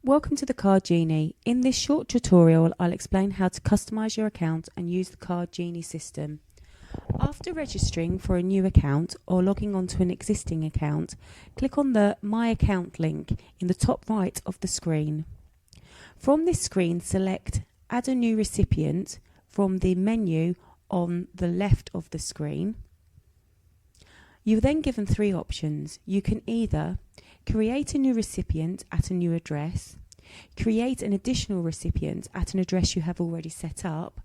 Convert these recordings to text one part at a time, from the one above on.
Welcome to the Card Genie. In this short tutorial, I'll explain how to customize your account and use the Card Genie system. After registering for a new account or logging onto an existing account, click on the My Account link in the top right of the screen. From this screen, select Add a new recipient from the menu on the left of the screen. You're then given three options. You can either create a new recipient at a new address, create an additional recipient at an address you have already set up,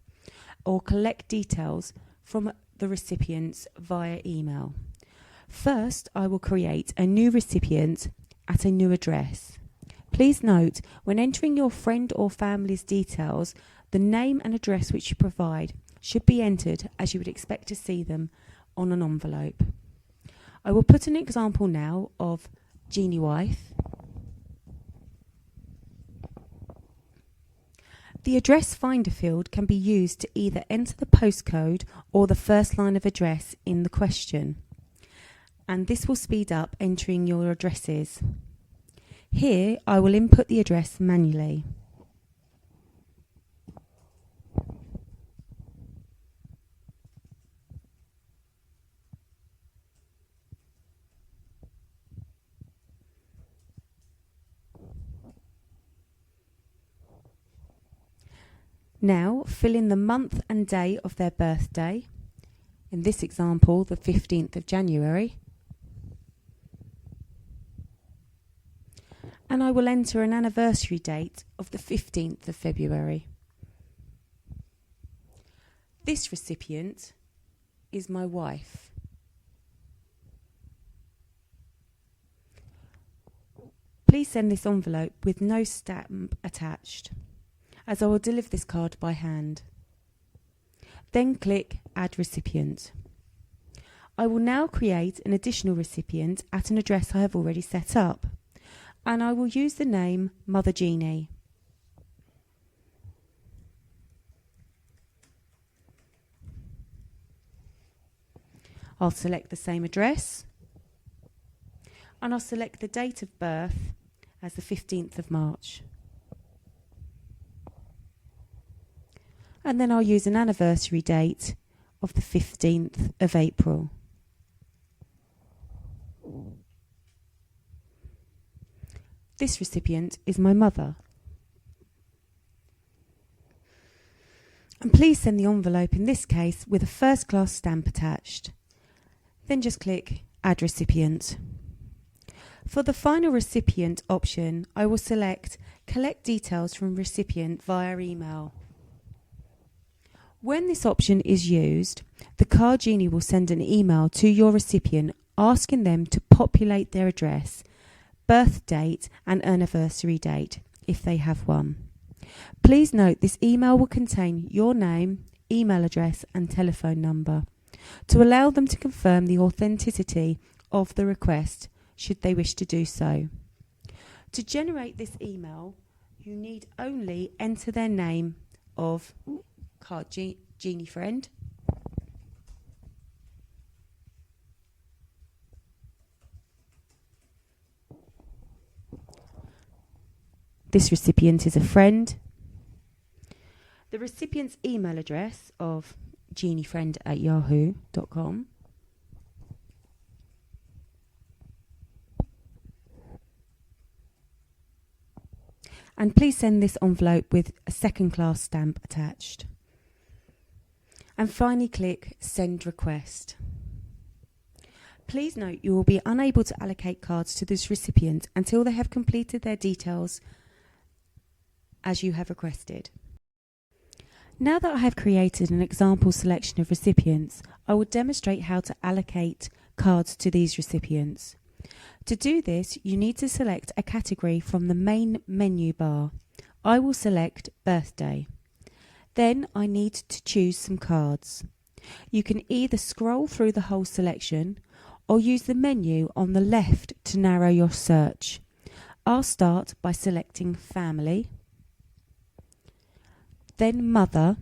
or collect details from the recipients via email. First, I will create a new recipient at a new address. Please note, when entering your friend or family's details, the name and address which you provide should be entered as you would expect to see them on an envelope. I will put an example now of Genie Wife. The address finder field can be used to either enter the postcode or the first line of address in the question, and this will speed up entering your addresses. Here I will input the address manually. Now fill in the month and day of their birthday, in this example the 15th of January, and I will enter an anniversary date of the 15th of February. This recipient is my wife. Please send this envelope with no stamp attached, as I will deliver this card by hand. Then click Add Recipient. I will now create an additional recipient at an address I have already set up, and I will use the name Mother Genie. I'll select the same address, and I'll select the date of birth as the 15th of March. And then I'll use an anniversary date of the 15th of April. This recipient is my mother. And please send the envelope, in this case, with a first-class stamp attached. Then just click Add Recipient. For the final recipient option, I will select Collect Details from Recipient via email. When this option is used, the Card Genie will send an email to your recipient asking them to populate their address, birth date and anniversary date, if they have one. Please note this email will contain your name, email address and telephone number to allow them to confirm the authenticity of the request should they wish to do so. To generate this email, you need only enter their name of Card Genie Friend, this recipient is a friend, the recipient's email address of geniefriend@yahoo.com, and please send this envelope with a second-class stamp attached. And finally click Send Request. Please note you will be unable to allocate cards to this recipient until they have completed their details as you have requested. Now that I have created an example selection of recipients, I will demonstrate how to allocate cards to these recipients. To do this, you need to select a category from the main menu bar. I will select Birthday. Then I need to choose some cards. You can either scroll through the whole selection or use the menu on the left to narrow your search. I'll start by selecting Family, then Mother,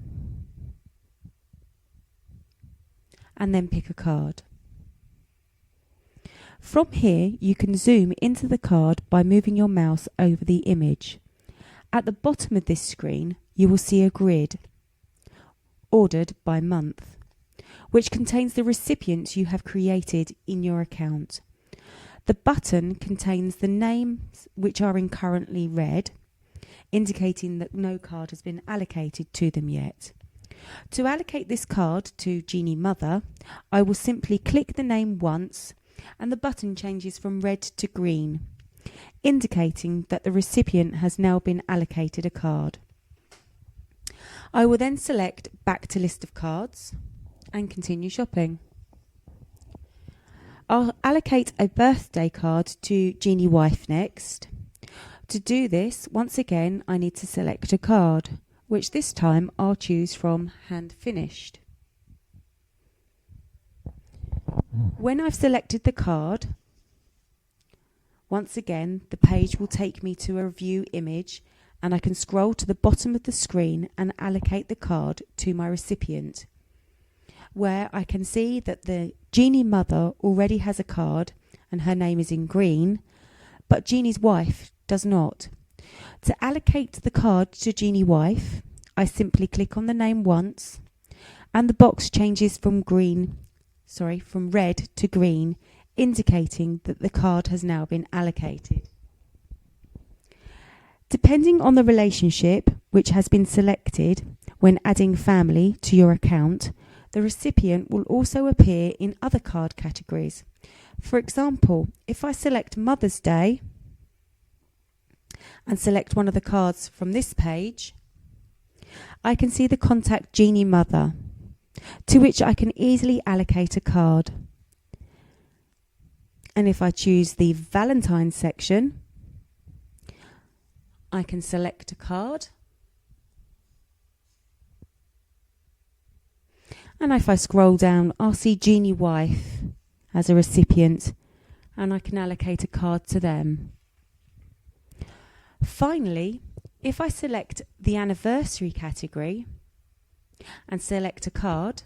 and then pick a card. From here, you can zoom into the card by moving your mouse over the image. At the bottom of this screen, you will see a grid, ordered by month, which contains the recipients you have created in your account. The button contains the names which are in currently red, indicating that no card has been allocated to them yet. To allocate this card to Jeannie Mother, I will simply click the name once and the button changes from red to green, indicating that the recipient has now been allocated a card. I will then select Back to List of Cards and continue shopping. I'll allocate a birthday card to Jeannie Wife next. To do this, once again, I need to select a card, which this time I'll choose from Hand Finished. When I've selected the card, once again, the page will take me to a review image and I can scroll to the bottom of the screen and allocate the card to my recipient, where I can see that the Jeannie Mother already has a card and her name is in green, but Jeannie's Wife does not. To allocate the card to Jeannie Wife, I simply click on the name once and the box changes from red to green, indicating that the card has now been allocated. Depending on the relationship which has been selected when adding family to your account, the recipient will also appear in other card categories. For example, if I select Mother's Day and select one of the cards from this page, I can see the contact Jeannie Mother, to which I can easily allocate a card. And if I choose the Valentine's section, I can select a card. And if I scroll down, I'll see Jeannie Wife as a recipient, and I can allocate a card to them. Finally, if I select the anniversary category and select a card,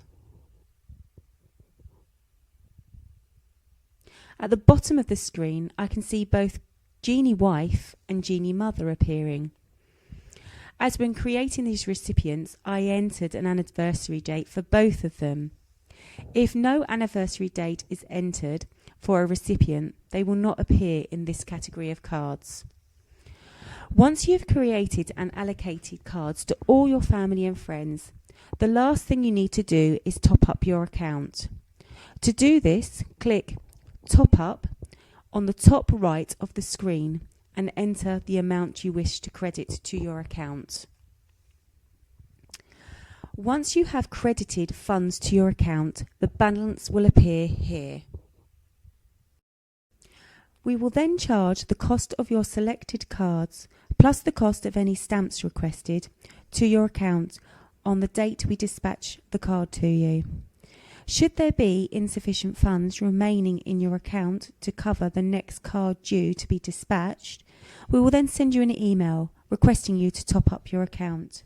at the bottom of the screen I can see both Jeannie Wife and Jeannie Mother appearing. As when creating these recipients, I entered an anniversary date for both of them. If no anniversary date is entered for a recipient, they will not appear in this category of cards. Once you've created and allocated cards to all your family and friends, the last thing you need to do is top up your account. To do this, click Top Up on the top right of the screen and enter the amount you wish to credit to your account. Once you have credited funds to your account, the balance will appear here. We will then charge the cost of your selected cards plus the cost of any stamps requested to your account on the date we dispatch the card to you. Should there be insufficient funds remaining in your account to cover the next card due to be dispatched, we will then send you an email requesting you to top up your account.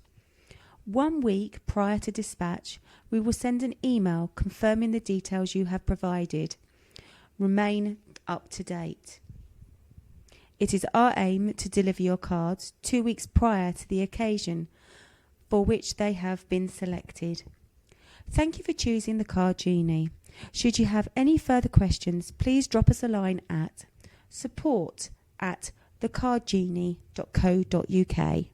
1 week prior to dispatch, we will send an email confirming the details you have provided. Remain up to date. It is our aim to deliver your cards 2 weeks prior to the occasion for which they have been selected. Thank you for choosing the Card Genie. Should you have any further questions, please drop us a line at support@thecardgenie.co.uk.